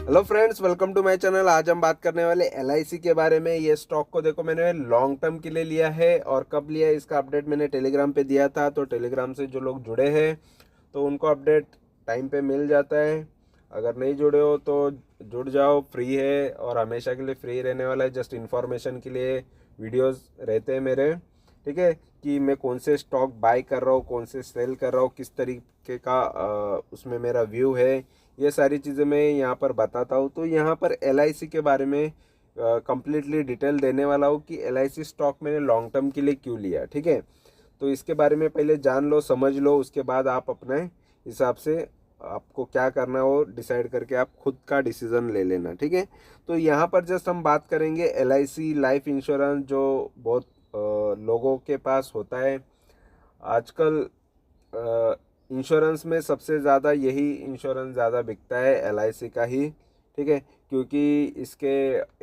Hello friends, welcome to my channel. आज हम बात करने वाले एलआईसी के बारे में। ये स्टॉक को देखो, मैंने लॉन्ग टर्म के लिए लिया है और कब लिया है इसका अपडेट मैंने टेलीग्राम पे दिया था। तो टेलीग्राम से जो लोग जुड़े हैं तो उनको अपडेट टाइम पे मिल जाता है। अगर नहीं जुड़े हो तो जुड़ जाओ, फ्री है और हमेशा के लिए फ्री रहने वाला है। जस्ट इन्फॉर्मेशन के लिए वीडियोस रहते हैं मेरे, ठीक है, कि मैं कौन से स्टॉक बाय कर रहा हूँ, कौन से सेल कर रहा हूँ, किस तरीके का उसमें मेरा व्यू है, ये सारी चीज़ें मैं यहाँ पर बताता हूँ। तो यहाँ पर एलआईसी के बारे में कंप्लीटली डिटेल देने वाला हूँ कि एलआईसी स्टॉक मैंने लॉन्ग टर्म के लिए क्यों लिया, ठीक है। तो इसके बारे में पहले जान लो, समझ लो, उसके बाद आप अपने हिसाब से आपको क्या करना है वो डिसाइड करके आप खुद का डिसीज़न ले लेना, ठीक है। तो यहाँ पर जस्ट हम बात करेंगे एलआईसी लाइफ इंश्योरेंस, जो बहुत लोगों के पास होता है आजकल। इंश्योरेंस में सबसे ज़्यादा यही इंश्योरेंस ज़्यादा बिकता है, एलआईसी का ही, ठीक है। क्योंकि इसके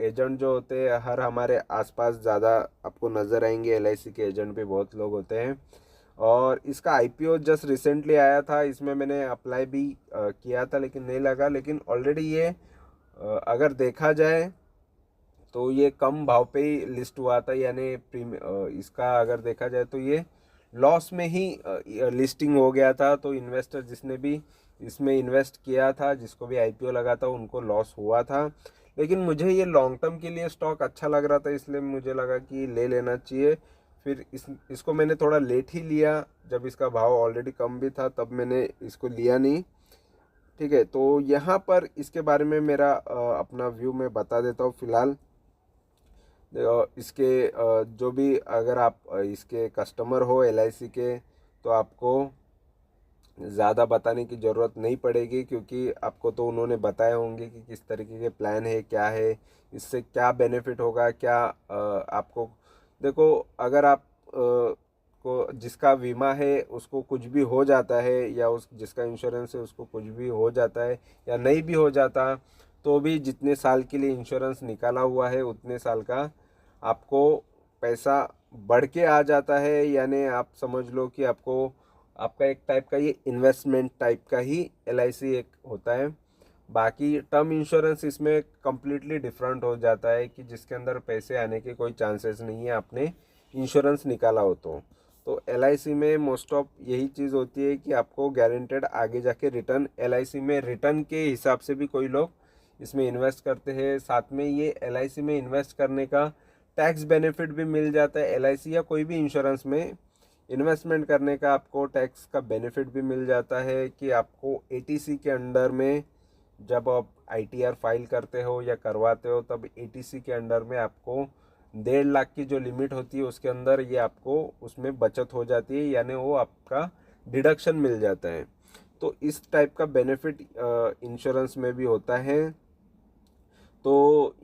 एजेंट जो होते हैं हर हमारे आसपास ज़्यादा आपको नज़र आएंगे। एलआईसी के एजेंट भी बहुत लोग होते हैं और इसका आईपीओ जस्ट रिसेंटली आया था। इसमें मैंने अप्लाई भी किया था लेकिन नहीं लगा। लेकिन ऑलरेडी ये अगर देखा जाए तो ये कम भाव पे ही लिस्ट हुआ था, यानी इसका अगर देखा जाए तो ये लॉस में ही लिस्टिंग हो गया था। तो इन्वेस्टर जिसने भी इसमें इन्वेस्ट किया था, जिसको भी आईपीओ लगा था, उनको लॉस हुआ था। लेकिन मुझे ये लॉन्ग टर्म के लिए स्टॉक अच्छा लग रहा था, इसलिए मुझे लगा कि ले लेना चाहिए। फिर इसको मैंने थोड़ा लेट ही लिया, जब इसका भाव ऑलरेडी कम भी था तब मैंने इसको लिया नहीं, ठीक है। तो यहाँ पर इसके बारे में मेरा अपना व्यू मैं बता देता हूँ फिलहाल। इसके जो भी अगर आप इसके कस्टमर हो एलआईसी के, तो आपको ज़्यादा बताने की ज़रूरत नहीं पड़ेगी, क्योंकि आपको तो उन्होंने बताए होंगे कि किस तरीके के प्लान है, क्या है, इससे क्या बेनिफिट होगा, क्या आपको। देखो, अगर आप को जिसका बीमा है उसको कुछ भी हो जाता है, या उस जिसका इंश्योरेंस है उसको कुछ भी हो जाता है या नहीं भी हो जाता, तो भी जितने साल के लिए इंश्योरेंस निकाला हुआ है उतने साल का आपको पैसा बढ़ के आ जाता है। यानी आप समझ लो कि आपको आपका एक टाइप का ये इन्वेस्टमेंट टाइप का ही एलआईसी एक होता है। बाकी टर्म इंश्योरेंस इसमें कम्प्लीटली डिफरेंट हो जाता है, कि जिसके अंदर पैसे आने के कोई चांसेस नहीं है आपने इंश्योरेंस निकाला हो तो एलआईसी में मोस्ट ऑफ यही चीज़ होती है कि आपको गारंटेड आगे जाके रिटर्न, एलआईसी में रिटर्न के हिसाब से भी कोई लोग इसमें इन्वेस्ट करते हैं। साथ में ये एलआईसी में इन्वेस्ट करने का टैक्स बेनिफिट भी मिल जाता है। एलआईसी या कोई भी इंश्योरेंस में इन्वेस्टमेंट करने का आपको टैक्स का बेनिफिट भी मिल जाता है, कि आपको एटीसी के अंडर में जब आप आईटीआर फाइल करते हो या करवाते हो, तब एटीसी के अंडर में आपको 1.5 लाख की जो लिमिट होती है उसके अंदर ये आपको उसमें बचत हो जाती है, यानी वो आपका डिडक्शन मिल जाता है। तो इस टाइप का बेनिफिट इंश्योरेंस में भी होता है। तो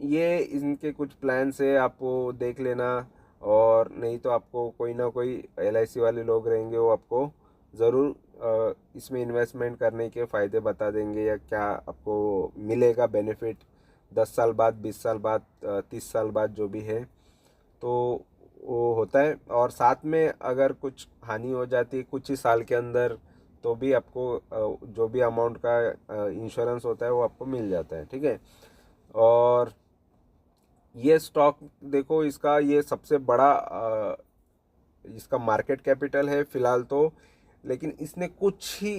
ये इनके कुछ प्लान्स है, आप वो देख लेना। और नहीं तो आपको कोई ना कोई एलआईसी वाले लोग रहेंगे, वो आपको ज़रूर इसमें इन्वेस्टमेंट करने के फ़ायदे बता देंगे, या क्या आपको मिलेगा बेनिफिट 10 साल बाद, 20 साल बाद, 30 साल बाद, जो भी है। तो वो होता है। और साथ में अगर कुछ हानि हो जाती है कुछ ही साल के अंदर, तो भी आपको जो भी अमाउंट का इंश्योरेंस होता है वो आपको मिल जाता है, ठीक है। और ये स्टॉक देखो, इसका ये सबसे बड़ा इसका मार्केट कैपिटल है फिलहाल तो। लेकिन इसने कुछ ही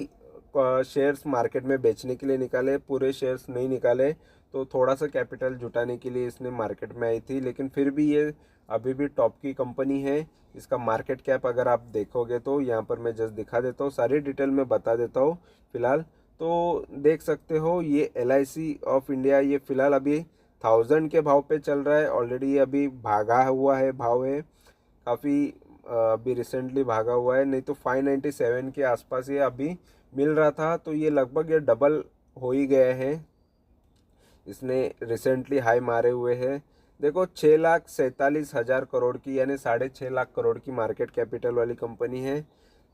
शेयर्स मार्केट में बेचने के लिए निकाले, पूरे शेयर्स नहीं निकाले। तो थोड़ा सा कैपिटल जुटाने के लिए इसने मार्केट में आई थी, लेकिन फिर भी ये अभी भी टॉप की कंपनी है। इसका मार्केट कैप अगर आप देखोगे तो यहाँ पर मैं जस्ट दिखा देता हूँ, सारी डिटेल में बता देता हूँ फिलहाल। तो देख सकते हो ये एलआईसी ऑफ इंडिया, ये फिलहाल अभी 1000 के भाव पे चल रहा है। ऑलरेडी अभी भागा हुआ है भाव है काफ़ी, अभी रिसेंटली भागा हुआ है। नहीं तो 597 के आसपास ये अभी मिल रहा था। तो ये लगभग ये डबल हो ही गया है, इसने रिसेंटली हाई मारे हुए हैं। देखो, 6,47,000 करोड़ की, यानी 6.5 लाख करोड़ की मार्केट कैपिटल वाली कंपनी है।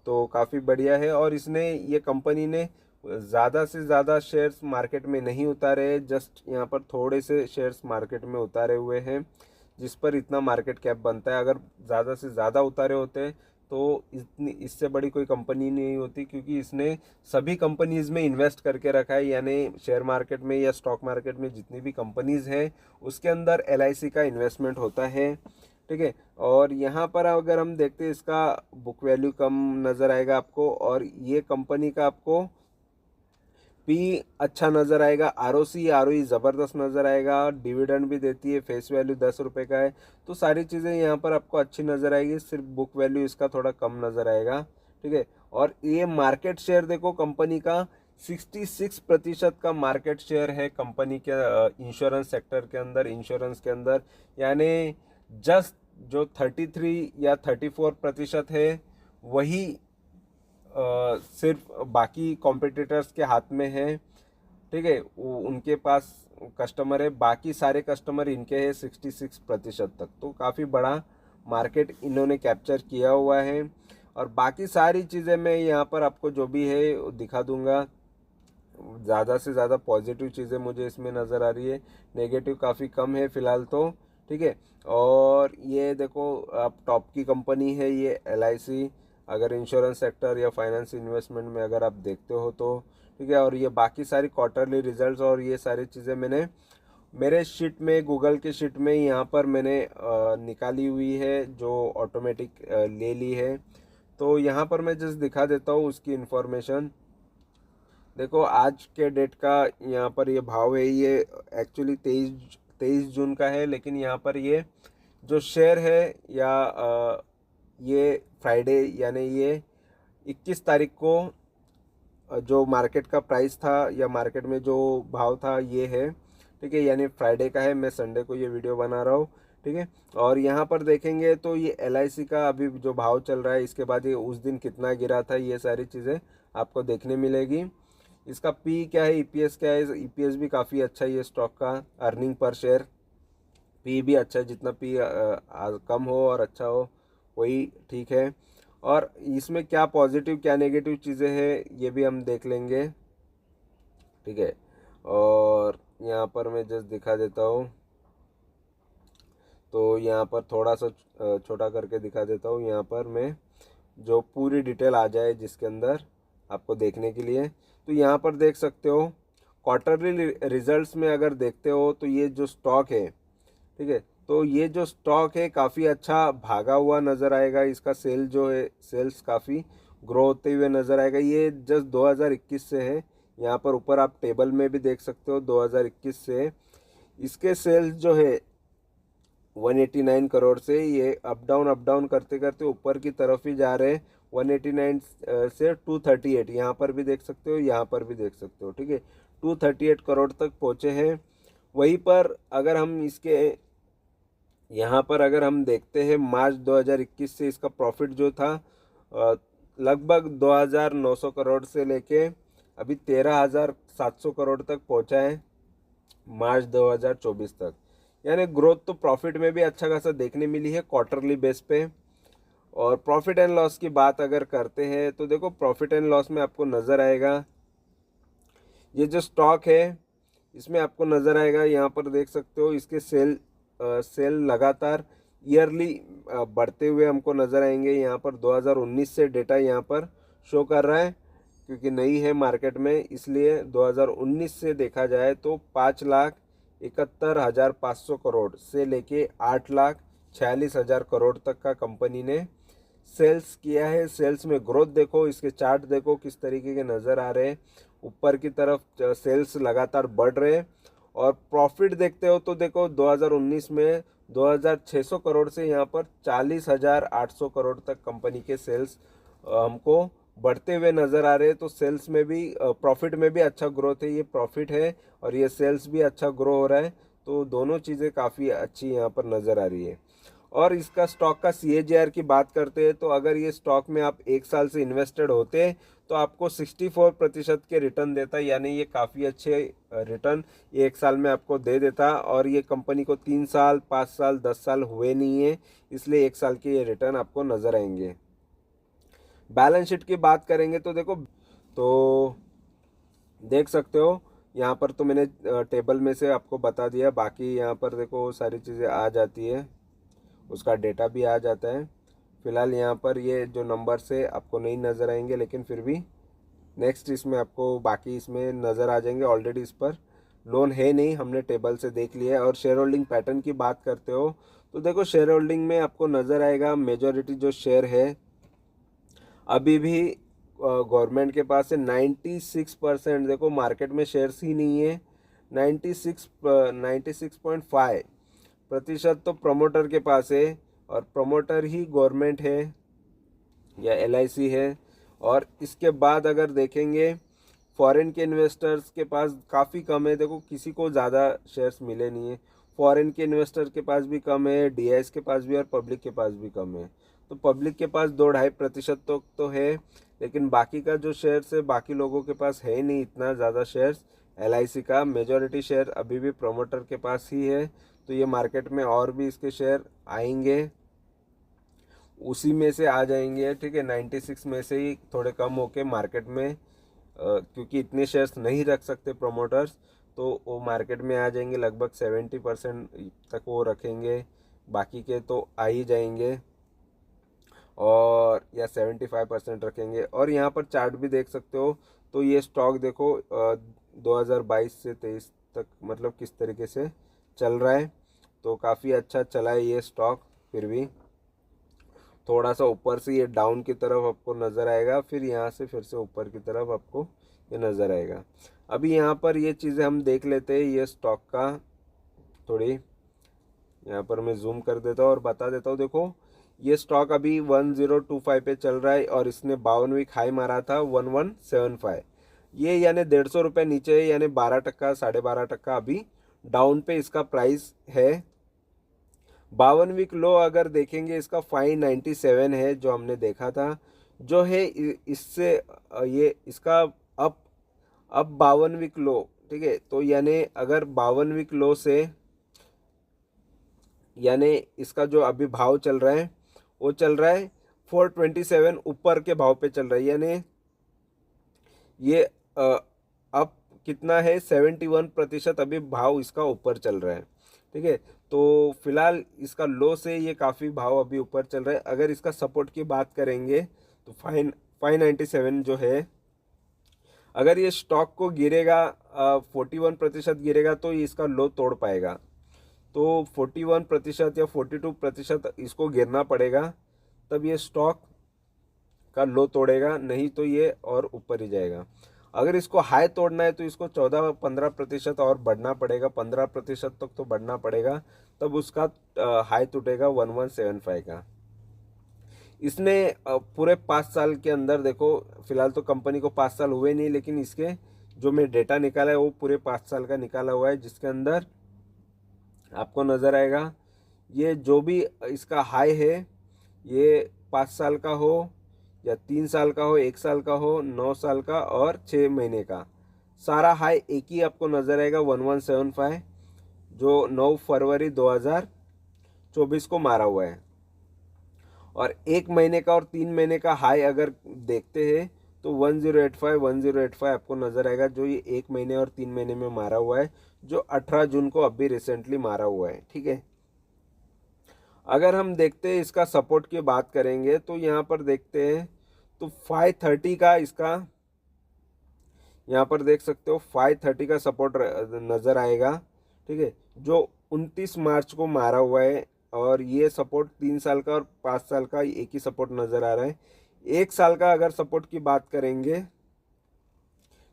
तो काफ़ी बढ़िया है। और इसने ये कंपनी ने ज़्यादा से ज़्यादा शेयर्स मार्केट में नहीं उतारे, जस्ट यहाँ पर थोड़े से शेयर्स मार्केट में उतारे हुए हैं, जिस पर इतना मार्केट कैप बनता है। अगर ज़्यादा से ज़्यादा उतारे होते तो इतनी इससे बड़ी कोई कंपनी नहीं होती, क्योंकि इसने सभी कंपनीज में इन्वेस्ट करके रखा है, यानी शेयर मार्केट में या स्टॉक मार्केट में जितनी भी कंपनीज हैं उसके अंदर LIC का इन्वेस्टमेंट होता है। ठीक है, और यहाँ पर अगर हम देखते हैं इसका बुक वैल्यू कम नज़र आएगा आपको, और ये कंपनी का आपको पी अच्छा नज़र आएगा, ROE ज़बरदस्त नज़र आएगा, डिविडेंड भी देती है, फेस वैल्यू 10 रुपये का है। तो सारी चीज़ें यहाँ पर आपको अच्छी नज़र आएगी, सिर्फ बुक वैल्यू इसका थोड़ा कम नज़र आएगा। ठीक है, और ये मार्केट शेयर देखो कंपनी का 66% का मार्केट शेयर है कंपनी के इंश्योरेंस सेक्टर के अंदर, इंश्योरेंस के अंदर, यानी जस्ट जो 33 या 34% है वही सिर्फ बाकी कॉम्पिटिटर्स के हाथ में है। ठीक है, उनके पास कस्टमर है, बाकी सारे कस्टमर इनके हैं 66% तक। तो काफ़ी बड़ा मार्केट इन्होंने कैप्चर किया हुआ है। और बाकी सारी चीज़ें मैं यहाँ पर आपको जो भी है दिखा दूंगा। ज़्यादा से ज़्यादा पॉजिटिव चीज़ें मुझे इसमें नज़र आ रही है, नेगेटिव काफ़ी कम है फ़िलहाल तो। ठीक है, और ये देखो आप टॉप की कंपनी है ये LIC, अगर इंश्योरेंस सेक्टर या फाइनेंस इन्वेस्टमेंट में अगर आप देखते हो तो। ठीक है, और ये बाकी सारी क्वार्टरली रिजल्ट्स और ये सारी चीज़ें मैंने मेरे शीट में, गूगल के शीट में यहाँ पर मैंने निकाली हुई है, जो ऑटोमेटिक ले ली है। तो यहाँ पर मैं जस्ट दिखा देता हूँ उसकी इन्फॉर्मेशन। देखो आज के डेट का यहाँ पर ये भाव है, ये एक्चुअली 23 जून का है, लेकिन यहाँ पर ये जो शेयर है या ये फ्राइडे यानी ये 21 तारीख को जो मार्केट का प्राइस था या मार्केट में जो भाव था ये है। ठीक है, यानी फ्राइडे का है, मैं संडे को ये वीडियो बना रहा हूँ। ठीक है, और यहाँ पर देखेंगे तो ये LIC का अभी जो भाव चल रहा है, इसके बाद ये उस दिन कितना गिरा था, ये सारी चीज़ें आपको देखने मिलेगी। इसका पी क्या है, EPS क्या है, EPS भी काफ़ी अच्छा है ये स्टॉक का, अर्निंग पर शेयर पी भी अच्छा है, जितना पी कम हो और अच्छा हो वही ठीक है। और इसमें क्या पॉजिटिव क्या नेगेटिव चीज़ें हैं ये भी हम देख लेंगे। ठीक है, और यहाँ पर मैं जस्ट दिखा देता हूँ, तो यहाँ पर थोड़ा सा छोटा करके दिखा देता हूँ, यहाँ पर मैं जो पूरी डिटेल आ जाए जिसके अंदर आपको देखने के लिए। तो यहाँ पर देख सकते हो क्वार्टरली रिजल्ट्स में अगर देखते हो तो ये जो स्टॉक है, ठीक है, तो ये जो स्टॉक है काफ़ी अच्छा भागा हुआ नज़र आएगा। इसका सेल जो है, सेल्स काफ़ी ग्रो होते हुए नज़र आएगा। ये जस्ट 2021 से है, यहाँ पर ऊपर आप टेबल में भी देख सकते हो 2021 से इसके सेल्स जो है 189 करोड़ से ये अप डाउन करते करते ऊपर की तरफ ही जा रहे हैं। 189 से 238 यहाँ पर भी देख सकते हो, यहाँ पर भी देख सकते हो। ठीक है, 238 करोड़ तक पहुँचे हैं। वहीं पर अगर हम इसके यहाँ पर अगर हम देखते हैं मार्च 2021 से इसका प्रॉफिट जो था लगभग 2900 करोड़ से लेके अभी 13700 करोड़ तक पहुँचा है मार्च 2024 तक। यानी ग्रोथ तो प्रॉफिट में भी अच्छा खासा देखने मिली है क्वार्टरली बेस पे। और प्रॉफिट एंड लॉस की बात अगर करते हैं तो देखो प्रॉफिट एंड लॉस में आपको नज़र आएगा ये जो स्टॉक है इसमें आपको नज़र आएगा, यहाँ पर देख सकते हो इसके सेल लगातार ईयरली बढ़ते हुए हमको नज़र आएंगे। यहाँ पर 2019 से डेटा यहाँ पर शो कर रहा है, क्योंकि नई है मार्केट में इसलिए 2019 से देखा जाए तो 5,71,500 करोड़ से लेके 8,46,000 करोड़ तक का कंपनी ने सेल्स किया है। सेल्स में ग्रोथ देखो, इसके चार्ट देखो किस तरीके के नज़र आ रहे हैं, ऊपर की तरफ सेल्स लगातार बढ़ रहे हैं। और प्रॉफिट देखते हो तो देखो 2019 में 2,600 करोड़ से यहाँ पर 40,800 करोड़ तक कंपनी के सेल्स हमको बढ़ते हुए नज़र आ रहे हैं। तो सेल्स में भी प्रॉफिट में भी अच्छा ग्रोथ है, ये प्रॉफिट है और ये सेल्स भी अच्छा ग्रो हो रहा है। तो दोनों चीज़ें काफ़ी अच्छी यहाँ पर नज़र आ रही है। और इसका स्टॉक का CAGR की बात करते हैं तो अगर ये स्टॉक में आप 1 साल से इन्वेस्टेड होते तो आपको 64% के रिटर्न देता, यानी ये काफ़ी अच्छे रिटर्न ये 1 साल में आपको दे देता। और ये कंपनी को 3 साल 5 साल 10 साल हुए नहीं है, इसलिए 1 साल के ये रिटर्न आपको नज़र आएंगे। बैलेंस शीट की बात करेंगे तो देखो, तो देख सकते हो यहाँ पर तो मैंने टेबल में से आपको बता दिया, बाकी यहाँ पर देखो सारी चीज़ें आ जाती है, उसका डेटा भी आ जाता है। फ़िलहाल यहाँ पर ये जो नंबर से आपको नहीं नज़र आएंगे, लेकिन फिर भी नेक्स्ट इसमें आपको बाकी इसमें नज़र आ जाएंगे। ऑलरेडी इस पर लोन है नहीं, हमने टेबल से देख लिया है। और शेयर होल्डिंग पैटर्न की बात करते हो तो देखो शेयर होल्डिंग में आपको नज़र आएगा मेजॉरिटी जो शेयर है अभी भी गवर्नमेंट के पास है। 96%, देखो मार्केट में शेयर्स ही नहीं है। 96.5% तो प्रमोटर के पास है, और प्रमोटर ही गवर्नमेंट है या LIC है। और इसके बाद अगर देखेंगे फॉरेन के इन्वेस्टर्स के पास काफ़ी कम है। देखो किसी को ज़्यादा शेयर्स मिले नहीं है, फॉरेन के इन्वेस्टर के पास भी कम है, DIS के पास भी और पब्लिक के पास भी कम है। तो पब्लिक के पास 2-2.5% तो है, लेकिन बाकी का जो शेयर्स है बाकी लोगों के पास है नहीं इतना ज़्यादा शेयर्स। LIC का मेजॉरिटी शेयर अभी भी प्रमोटर के पास ही है। तो ये मार्केट में और भी इसके शेयर आएंगे, उसी में से आ जाएंगे, ठीक है। 96 में से ही थोड़े कम होके मार्केट में क्योंकि इतने शेयर्स नहीं रख सकते प्रमोटर्स, तो वो मार्केट में आ जाएंगे। लगभग 70% तक वो रखेंगे, बाकी के तो आ ही जाएंगे, और या 75% रखेंगे। और यहाँ पर चार्ट भी देख सकते हो। तो ये स्टॉक देखो 2022 से 23 तक मतलब किस तरीके से चल रहा है। तो काफ़ी अच्छा चला है ये स्टॉक। फिर भी थोड़ा सा ऊपर से ये डाउन की तरफ आपको नज़र आएगा, फिर यहाँ से फिर से ऊपर की तरफ आपको ये नज़र आएगा। अभी यहाँ पर ये चीज़ें हम देख लेते हैं ये स्टॉक का। थोड़ी यहाँ पर मैं जूम कर देता हूँ और बता देता हूँ। देखो ये स्टॉक अभी 1025 पे चल रहा है, और इसने 52 वीक हाई मारा था 1175। ये यानी 150 रुपये नीचे है, यानी 12%, 12.5% अभी डाउन पे इसका प्राइस है। 52 वीक लो अगर देखेंगे इसका 597 है जो हमने देखा था, जो है इससे ये इसका अब 52 वीक लो, ठीक है। तो यानी अगर 52 वीक लो से यानी इसका जो अभी भाव चल रहा है वो चल रहा है 427 ऊपर के भाव पे चल रहा है, यानी ये अब कितना है 71% अभी भाव इसका ऊपर चल रहा है, ठीक है। तो फिलहाल इसका लो से ये काफ़ी भाव अभी ऊपर चल रहा है। अगर इसका सपोर्ट की बात करेंगे तो 597 जो है, अगर ये स्टॉक को गिरेगा 41% गिरेगा तो ये इसका लो तोड़ पाएगा। तो 41% या 42% इसको गिरना पड़ेगा, तब ये स्टॉक का लो तोड़ेगा, नहीं तो ये और ऊपर ही जाएगा। अगर इसको हाई तोड़ना है तो इसको 14-15% और बढ़ना पड़ेगा, 15% तक तो बढ़ना पड़ेगा, तब उसका हाई टूटेगा 1175 का। इसने पूरे 5 साल के अंदर देखो, फिलहाल तो कंपनी को 5 साल हुए नहीं, लेकिन इसके जो मैं डेटा निकाला है वो पूरे 5 साल का निकाला हुआ है, जिसके अंदर आपको नज़र आएगा ये जो भी इसका हाई है, ये 5 साल का हो या 3 साल का हो, 1 साल का हो, 9 साल का और 6 महीने का, सारा हाई एक ही आपको नज़र आएगा 1175, जो 9 फरवरी 2024 को मारा हुआ है। और 1 महीने का और 3 महीने का हाई अगर देखते हैं तो 1085 आपको नज़र आएगा, जो ये 1 महीने और 3 महीने में मारा हुआ है, जो 18 जून को अभी रिसेंटली मारा हुआ है, ठीक है। अगर हम देखते हैं इसका सपोर्ट की बात करेंगे तो यहाँ पर देखते हैं तो 530 का इसका यहाँ पर देख सकते हो 530 का सपोर्ट नज़र आएगा, ठीक है, जो 29 मार्च को मारा हुआ है। और ये सपोर्ट 3 साल का और 5 साल का एक ही सपोर्ट नज़र आ रहा है। 1 साल का अगर सपोर्ट की बात करेंगे,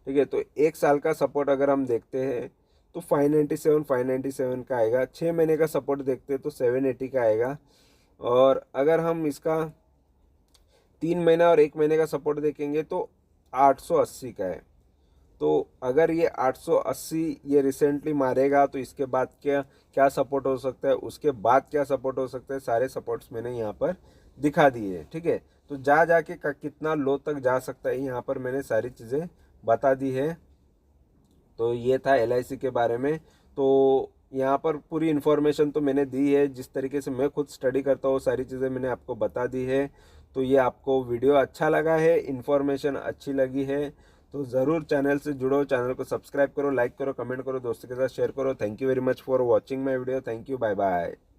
ठीक है, तो 1 साल का सपोर्ट अगर हम देखते हैं तो 597 का आएगा। 6 महीने का सपोर्ट देखते हैं तो 780 का आएगा। और अगर हम इसका 3 महीना और 1 महीने का सपोर्ट देखेंगे तो 880 का है। तो अगर ये 880 ये रिसेंटली मारेगा तो इसके बाद क्या क्या सपोर्ट हो सकता है, उसके बाद क्या सपोर्ट हो सकता है, सारे सपोर्ट्स मैंने यहाँ पर दिखा दिए, ठीक है। तो जाके कितना लो तक जा सकता है यहाँ पर मैंने सारी चीज़ें बता दी है। तो ये था LIC के बारे में। तो यहाँ पर पूरी इन्फॉर्मेशन तो मैंने दी है, जिस तरीके से मैं खुद स्टडी करता हूँ सारी चीज़ें मैंने आपको बता दी है। तो ये आपको वीडियो अच्छा लगा है, इन्फॉर्मेशन अच्छी लगी है तो ज़रूर चैनल से जुड़ो, चैनल को सब्सक्राइब करो, लाइक करो, कमेंट करो, दोस्तों के साथ शेयर करो। Thank you very much for watching my video. Thank you, bye bye.